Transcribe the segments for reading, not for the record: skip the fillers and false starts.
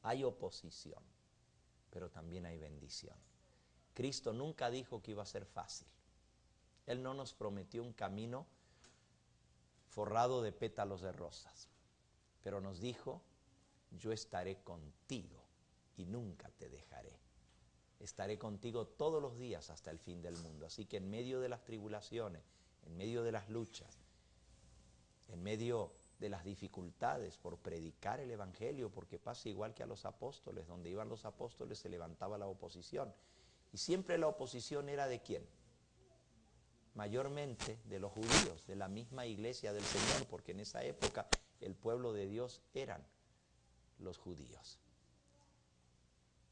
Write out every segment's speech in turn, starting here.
Hay oposición, pero también hay bendición. Cristo nunca dijo que iba a ser fácil. Él no nos prometió un camino forrado de pétalos de rosas, pero nos dijo: yo estaré contigo y nunca te dejaré. Estaré contigo todos los días hasta el fin del mundo. Así que en medio de las tribulaciones, en medio de las luchas, en medio de las dificultades por predicar el Evangelio, porque pasa igual que a los apóstoles, donde iban los apóstoles se levantaba la oposición. Y siempre la oposición era ¿de quién? Mayormente de los judíos, de la misma iglesia del Señor, porque en esa época el pueblo de Dios eran los judíos.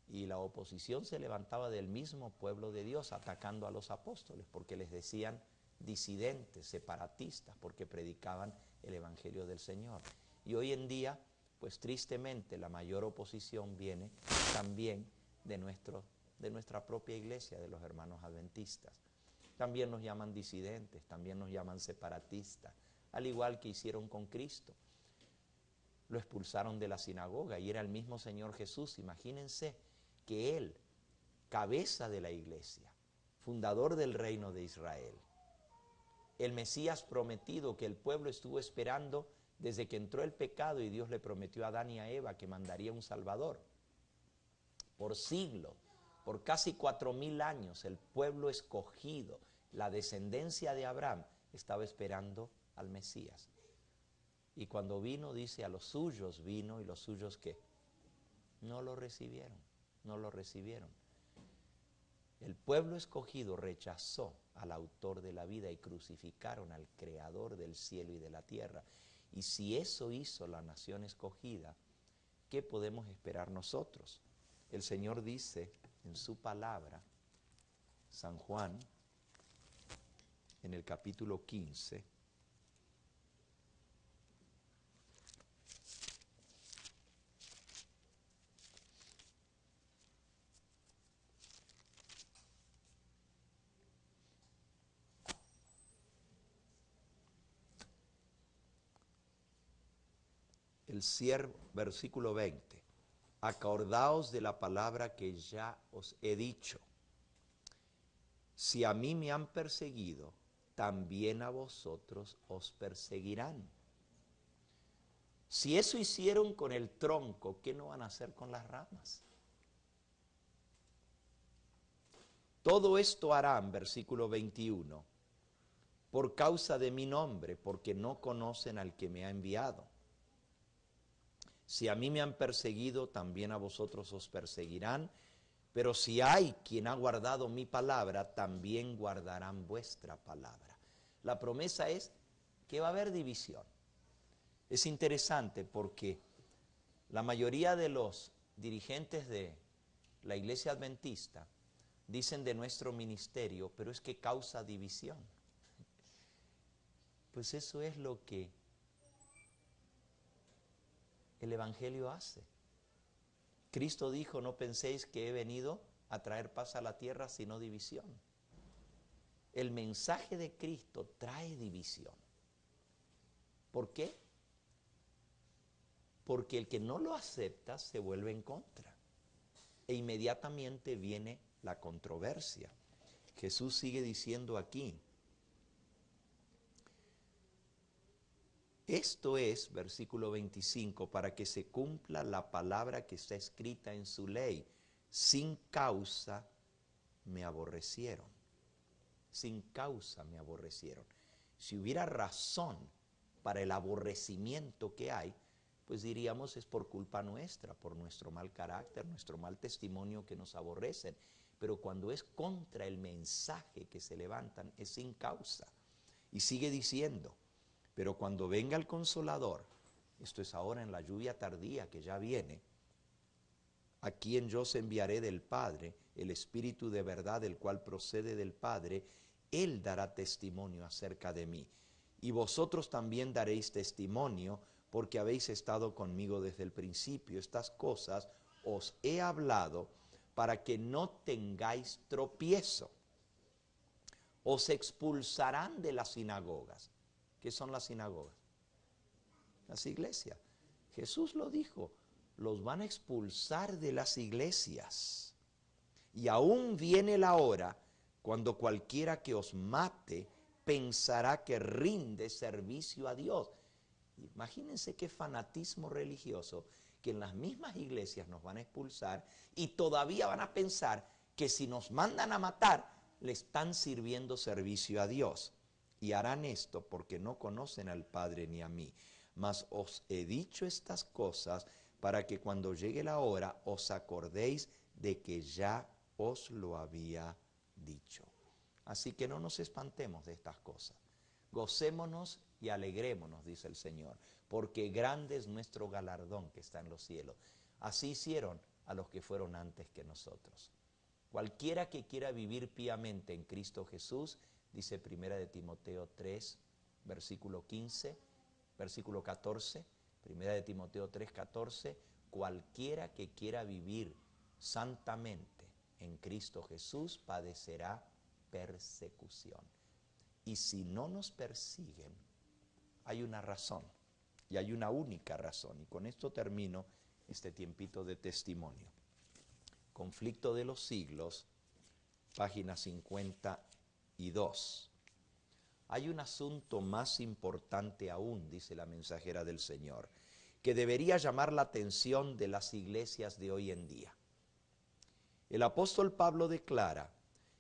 Y la oposición se levantaba del mismo pueblo de Dios atacando a los apóstoles, porque les decían disidentes, separatistas, porque predicaban el Evangelio del Señor. Y hoy en día, pues tristemente, la mayor oposición viene también de nuestra propia iglesia, de los hermanos adventistas. También nos llaman disidentes, también nos llaman separatistas, al igual que hicieron con Cristo. Lo expulsaron de la sinagoga y era el mismo Señor Jesús. Imagínense que Él, cabeza de la iglesia, fundador del reino de Israel, el Mesías prometido que el pueblo estuvo esperando desde que entró el pecado y Dios le prometió a Adán y a Eva que mandaría un Salvador. Por siglos, por casi 4000 años, el pueblo escogido, la descendencia de Abraham, estaba esperando al Mesías. Y cuando vino, dice, a los suyos vino, y los suyos ¿qué? No lo recibieron, no lo recibieron. El pueblo escogido rechazó al autor de la vida y crucificaron al creador del cielo y de la tierra. Y si eso hizo la nación escogida, ¿qué podemos esperar nosotros? El Señor dice en su palabra, San Juan, en el capítulo 15, versículo 20, acordaos de la palabra que ya os he dicho. Si a mí me han perseguido, también a vosotros os perseguirán. Si eso hicieron con el tronco, ¿qué no van a hacer con las ramas? Todo esto harán, versículo 21, por causa de mi nombre, porque no conocen al que me ha enviado. Si a mí me han perseguido, también a vosotros os perseguirán, pero si hay quien ha guardado mi palabra, también guardarán vuestra palabra. La promesa es que va a haber división. Es interesante porque la mayoría de los dirigentes de la iglesia adventista dicen de nuestro ministerio, pero es que causa división. Pues eso es lo que el Evangelio hace. Cristo dijo, no penséis que he venido a traer paz a la tierra, sino división. El mensaje de Cristo trae división. ¿Por qué? Porque el que no lo acepta se vuelve en contra. E inmediatamente viene la controversia. Jesús sigue diciendo aquí, esto es, versículo 25, para que se cumpla la palabra que está escrita en su ley. Sin causa me aborrecieron. Sin causa me aborrecieron. Si hubiera razón para el aborrecimiento que hay, pues diríamos es por culpa nuestra, por nuestro mal carácter, nuestro mal testimonio que nos aborrecen. Pero cuando es contra el mensaje que se levantan, es sin causa. Y sigue diciendo, pero cuando venga el Consolador, esto es ahora en la lluvia tardía que ya viene, a quien yo os enviaré del Padre, el Espíritu de verdad, el cual procede del Padre, Él dará testimonio acerca de mí. Y vosotros también daréis testimonio, porque habéis estado conmigo desde el principio. Estas cosas os he hablado para que no tengáis tropiezo. Os expulsarán de las sinagogas. ¿Qué son las sinagogas? Las iglesias. Jesús lo dijo. los van a expulsar de las iglesias. Y aún viene la hora cuando cualquiera que os mate pensará que rinde servicio a Dios. Imagínense qué fanatismo religioso, que en las mismas iglesias nos van a expulsar y todavía van a pensar que si nos mandan a matar, le están sirviendo servicio a Dios. Y harán esto porque no conocen al Padre ni a mí. Mas os he dicho estas cosas para que cuando llegue la hora os acordéis de que ya os lo había dicho. Así que no nos espantemos de estas cosas. Gocémonos y alegrémonos, dice el Señor, porque grande es nuestro galardón que está en los cielos. Así hicieron a los que fueron antes que nosotros. Cualquiera que quiera vivir piamente en Cristo Jesús, dice 1 de Timoteo 3, versículo 15, versículo 14, 1 de Timoteo 3, 14, cualquiera que quiera vivir santamente en Cristo Jesús padecerá persecución. Y si no nos persiguen, hay una razón, y hay una única razón, y con esto termino este tiempito de testimonio. Conflicto de los siglos, página 52. Hay un asunto más importante aún, dice la mensajera del Señor, que debería llamar la atención de las iglesias de hoy en día. El apóstol Pablo declara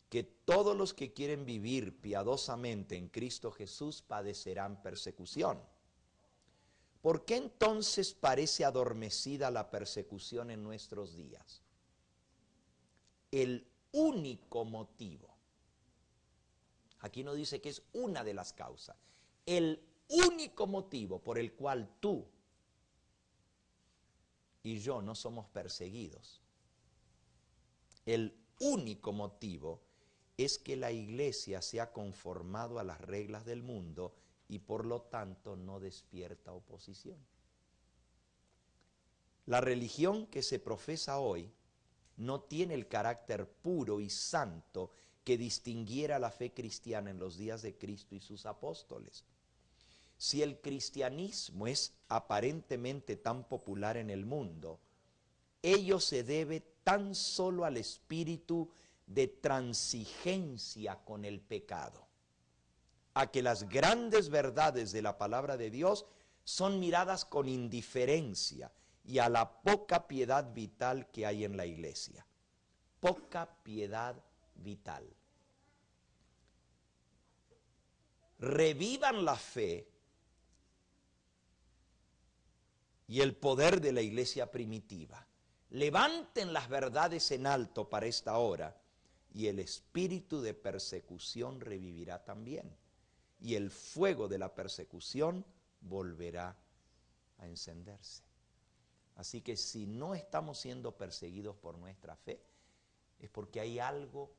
que todos los que quieren vivir piadosamente en Cristo Jesús padecerán persecución. ¿Por qué entonces parece adormecida la persecución en nuestros días? El único motivo, aquí no dice que es una de las causas, el único motivo por el cual tú y yo no somos perseguidos, el único motivo es que la iglesia se ha conformado a las reglas del mundo y por lo tanto no despierta oposición. La religión que se profesa hoy no tiene el carácter puro y santo que distinguiera la fe cristiana en los días de Cristo y sus apóstoles. Si el cristianismo es aparentemente tan popular en el mundo, ello se debe tan solo al espíritu de transigencia con el pecado, a que las grandes verdades de la palabra de Dios son miradas con indiferencia y a la poca piedad vital que hay en la iglesia. Poca piedad vital. Revivan la fe y el poder de la iglesia primitiva. Levanten las verdades en alto para esta hora y el espíritu de persecución revivirá también. Y el fuego de la persecución volverá a encenderse. Así que si no estamos siendo perseguidos por nuestra fe, es porque hay algo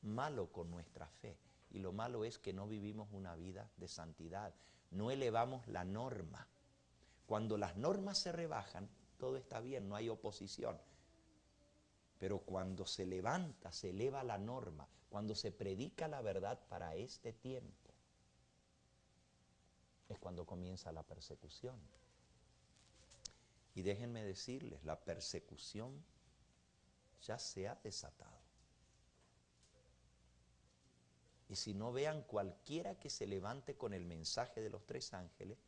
malo con nuestra fe. Y lo malo es que no vivimos una vida de santidad. No elevamos la norma. Cuando las normas se rebajan, todo está bien, no hay oposición. Pero cuando se levanta, se eleva la norma, cuando se predica la verdad para este tiempo, es cuando comienza la persecución. Y déjenme decirles, la persecución ya se ha desatado. Y si no, vean cualquiera que se levante con el mensaje de los 3 ángeles,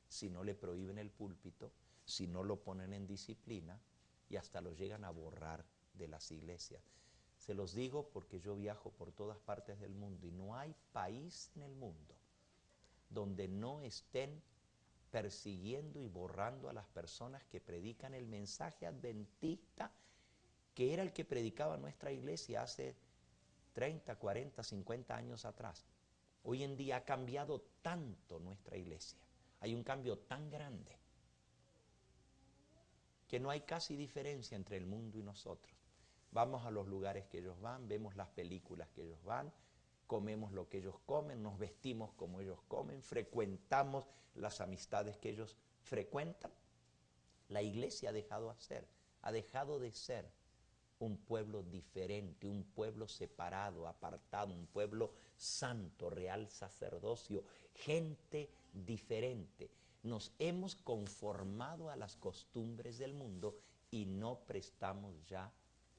si no le prohíben el púlpito, si no lo ponen en disciplina y hasta lo llegan a borrar de las iglesias. Se los digo porque yo viajo por todas partes del mundo y no hay país en el mundo donde no estén persiguiendo y borrando a las personas que predican el mensaje adventista, que era el que predicaba nuestra iglesia hace 30, 40, 50 años atrás. Hoy en día ha cambiado tanto nuestra iglesia, hay un cambio tan grande que no hay casi diferencia entre el mundo y nosotros. Vamos a los lugares que ellos van, vemos las películas que ellos van, comemos lo que ellos comen, nos vestimos como ellos comen, frecuentamos las amistades que ellos frecuentan. La iglesia ha dejado de ser un pueblo diferente, un pueblo separado, apartado, un pueblo santo, real sacerdocio, gente diferente. Nos hemos conformado a las costumbres del mundo y no prestamos ya,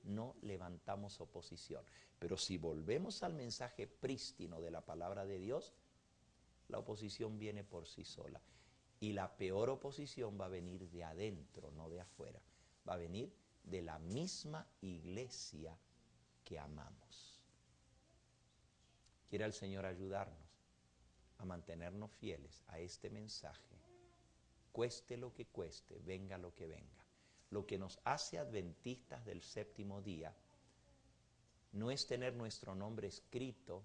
no levantamos oposición. Pero si volvemos al mensaje prístino de la palabra de Dios, la oposición viene por sí sola. Y la peor oposición va a venir de adentro, no de afuera. Va a venir de la misma iglesia que amamos. Quiera el Señor ayudarnos a mantenernos fieles a este mensaje, cueste lo que cueste, venga lo que venga. Lo que nos hace adventistas del séptimo día no es tener nuestro nombre escrito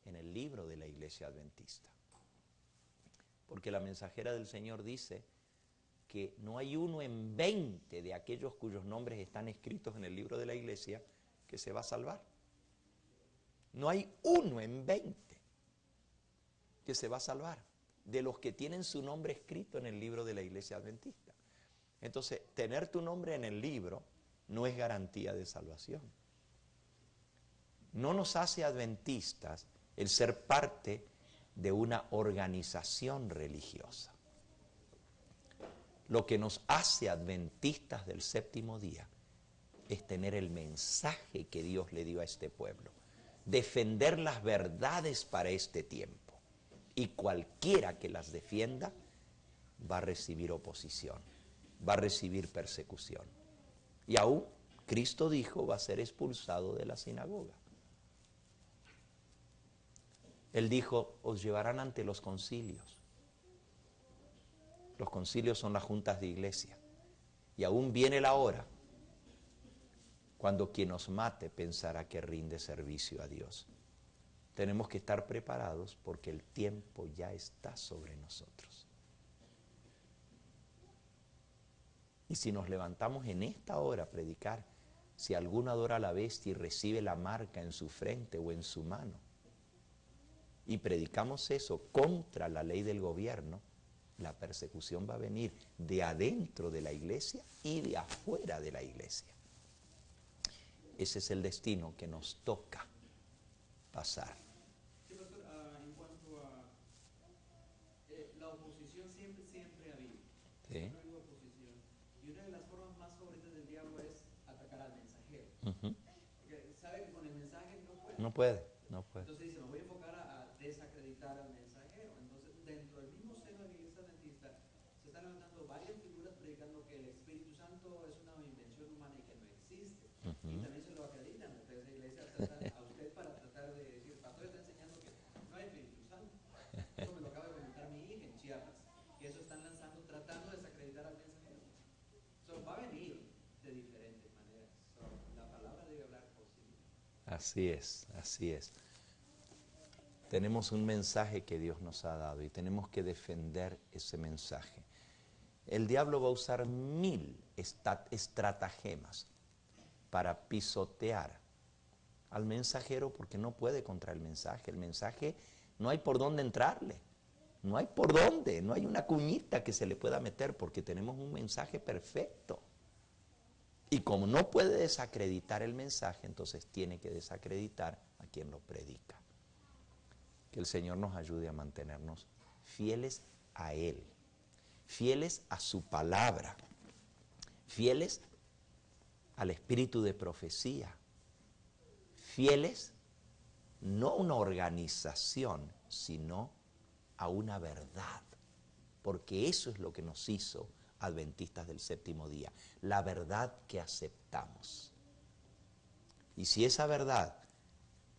en el libro de la iglesia adventista. Porque la mensajera del Señor dice que no hay uno en 20 de aquellos cuyos nombres están escritos en el libro de la iglesia que se va a salvar. No hay uno en 20 que se va a salvar de los que tienen su nombre escrito en el libro de la iglesia adventista. Entonces, tener tu nombre en el libro no es garantía de salvación. No nos hace adventistas el ser parte de una organización religiosa. Lo que nos hace adventistas del séptimo día es tener el mensaje que Dios le dio a este pueblo, defender las verdades para este tiempo, y cualquiera que las defienda va a recibir oposición, va a recibir persecución, y aún Cristo dijo va a ser expulsado de la sinagoga. Él dijo, os llevarán ante los concilios. Los concilios son las juntas de iglesia. Y aún viene la hora cuando quien nos mate pensará que rinde servicio a Dios. Tenemos que estar preparados porque el tiempo ya está sobre nosotros. Y si nos levantamos en esta hora a predicar, si alguno adora a la bestia y recibe la marca en su frente o en su mano, y predicamos eso contra la ley del gobierno, la persecución va a venir de adentro de la iglesia y de afuera de la iglesia. Ese es el destino que nos toca pasar. Sí, pastor, en cuanto a la oposición siempre ha habido. ¿Sí? Siempre ha habido oposición. Y una de las formas más favoritas del diablo es atacar al mensajero. Porque sabe que con el mensaje no puede. No puede, no puede. Entonces dice, me voy a enfocar a desacreditar al mensajero. Entonces, dentro del mismo seno de la iglesia adventista, se están levantando varias figuras predicando que el Espíritu Santo es una invención humana y que no existe. Y también se lo acreditan. Entonces, la iglesia trata a usted para tratar de decir, el pastor está enseñando que no hay Espíritu Santo. Eso me lo acaba de comentar mi hija en Chiapas. Y eso están lanzando, tratando de desacreditar al mensajero. Va a venir de diferentes maneras. La palabra debe hablar por sí misma. Así es, así es. Tenemos un mensaje que Dios nos ha dado y tenemos que defender ese mensaje. El diablo va a usar 1000 estratagemas para pisotear al mensajero porque no puede contra el mensaje. El mensaje no hay por dónde entrarle, no hay por dónde, no hay una cuñita que se le pueda meter porque tenemos un mensaje perfecto. Y como no puede desacreditar el mensaje, entonces tiene que desacreditar a quien lo predica. Que el Señor nos ayude a mantenernos fieles a Él, fieles a su palabra, fieles al espíritu de profecía, fieles no a una organización, sino a una verdad, porque eso es lo que nos hizo adventistas del séptimo día, la verdad que aceptamos. Y si esa verdad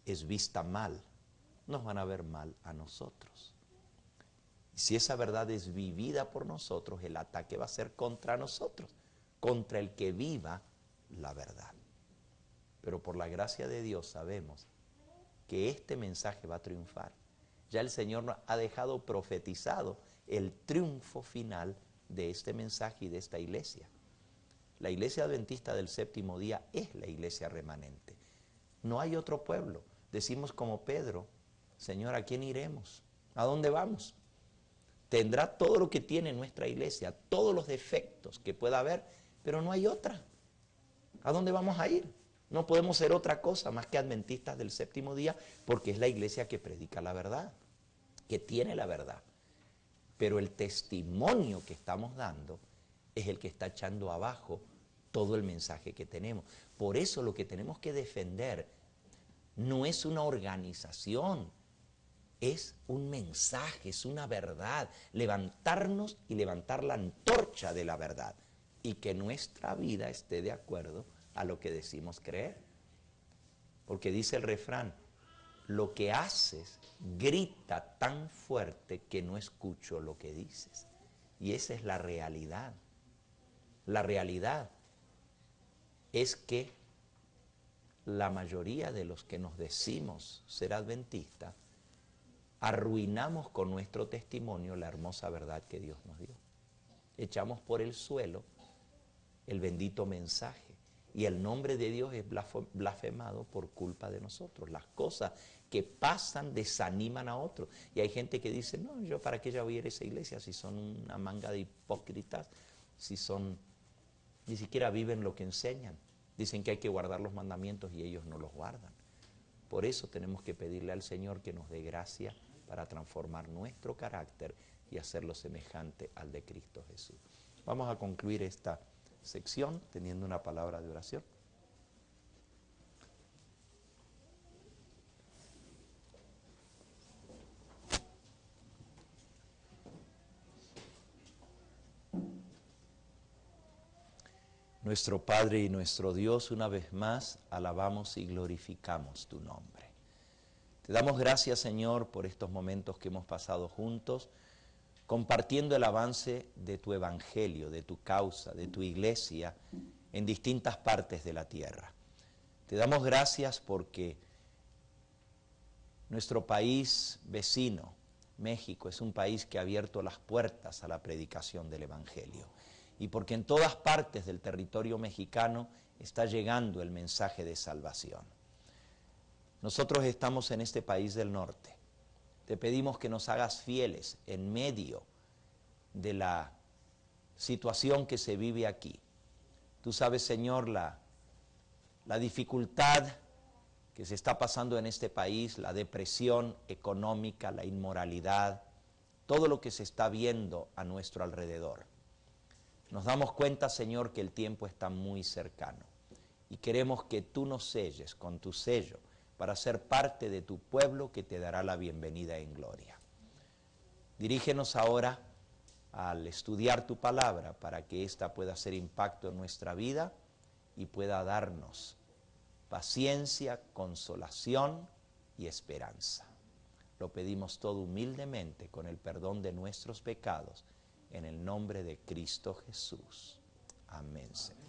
es vista mal, nos van a ver mal a nosotros. Y si esa verdad es vivida por nosotros, el ataque va a ser contra nosotros, contra el que viva la verdad. Pero por la gracia de Dios sabemos que este mensaje va a triunfar. Ya el Señor nos ha dejado profetizado el triunfo final de este mensaje y de esta iglesia. La iglesia adventista del séptimo día es la iglesia remanente. No hay otro pueblo. Decimos como Pedro, Señor, ¿a quién iremos? ¿A dónde vamos? Tendrá todo lo que tiene nuestra iglesia, todos los defectos que pueda haber, pero no hay otra. ¿A dónde vamos a ir? No podemos ser otra cosa más que adventistas del séptimo día, porque es la iglesia que predica la verdad, que tiene la verdad. pero el testimonio que estamos dando es el que está echando abajo todo el mensaje que tenemos. Por eso lo que tenemos que defender no es una organización, es un mensaje, es una verdad. Levantarnos y levantar la antorcha de la verdad y que nuestra vida esté de acuerdo a lo que decimos creer. Porque dice el refrán, lo que haces grita tan fuerte que no escucho lo que dices. Y esa es la realidad. La realidad es que la mayoría de los que nos decimos ser adventistas arruinamos con nuestro testimonio la hermosa verdad que Dios nos dio. Echamos por el suelo el bendito mensaje y el nombre de Dios es blasfemado por culpa de nosotros. Las cosas que pasan desaniman a otros. Y hay gente que dice, no, yo para qué ya voy a ir a esa iglesia si son una manga de hipócritas, si son, ni siquiera viven lo que enseñan. Dicen que hay que guardar los mandamientos y ellos no los guardan. Por eso tenemos que pedirle al Señor que nos dé gracia para transformar nuestro carácter y hacerlo semejante al de Cristo Jesús. Vamos a concluir esta sección teniendo una palabra de oración. Nuestro Padre y nuestro Dios, una vez más, alabamos y glorificamos tu nombre. Te damos gracias, Señor, por estos momentos que hemos pasado juntos, compartiendo el avance de tu evangelio, de tu causa, de tu iglesia, en distintas partes de la tierra. Te damos gracias porque nuestro país vecino, México, es un país que ha abierto las puertas a la predicación del evangelio. Y porque en todas partes del territorio mexicano está llegando el mensaje de salvación. Nosotros estamos en este país del norte. Te pedimos que nos hagas fieles en medio de la situación que se vive aquí. Tú sabes, Señor, la dificultad que se está pasando en este país, la depresión económica, la inmoralidad, todo lo que se está viendo a nuestro alrededor. Nos damos cuenta, Señor, que el tiempo está muy cercano y queremos que tú nos selles con tu sello para ser parte de tu pueblo que te dará la bienvenida en gloria. Dirígenos ahora al estudiar tu palabra para que ésta pueda hacer impacto en nuestra vida y pueda darnos paciencia, consolación y esperanza. Lo pedimos todo humildemente con el perdón de nuestros pecados, en el nombre de Cristo Jesús. Amén, Señor.